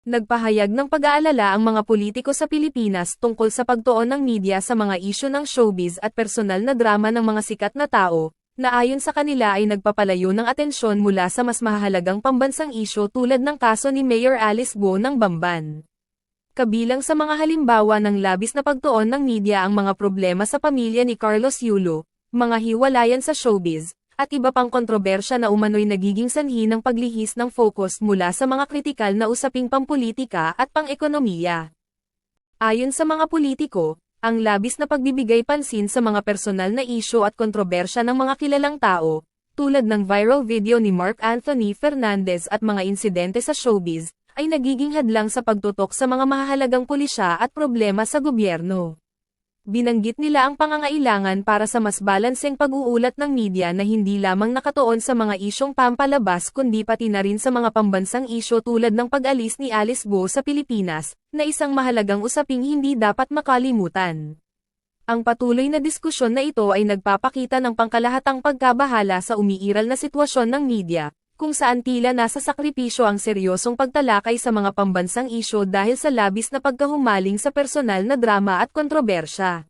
Nagpahayag ng pag-aalala ang mga politiko sa Pilipinas tungkol sa pagtuon ng media sa mga isyu ng showbiz at personal na drama ng mga sikat na tao, na ayon sa kanila ay nagpapalayo ng atensyon mula sa mas mahalagang pambansang isyu tulad ng kaso ni Mayor Alice Guo ng Bamban. Kabilang sa mga halimbawa ng labis na pagtuon ng media ang mga problema sa pamilya ni Carlos Yulo, mga hiwalayan sa showbiz, at iba pang kontrobersya na umano'y nagiging sanhi ng paglihis ng focus mula sa mga kritikal na usaping pampolitika at pang-ekonomiya. Ayon sa mga politiko, ang labis na pagbibigay pansin sa mga personal na isyu at kontrobersya ng mga kilalang tao, tulad ng viral video ni Mark Anthony Fernandez at mga insidente sa showbiz, ay nagiging hadlang sa pagtutok sa mga mahahalagang pulisya at problema sa gobyerno. Binanggit nila ang pangangailangan para sa mas balanseng pag-uulat ng media na hindi lamang nakatuon sa mga isyong pampalabas kundi pati na rin sa mga pambansang isyu tulad ng pag-alis ni Alice Guo sa Pilipinas, na isang mahalagang usaping hindi dapat makalimutan. Ang patuloy na diskusyon na ito ay nagpapakita ng pangkalahatang pagkabahala sa umiiral na sitwasyon ng media, kung saan tila nasa sakripisyo ang seryosong pagtalakay sa mga pambansang isyu dahil sa labis na pagkahumaling sa personal na drama at kontrobersya.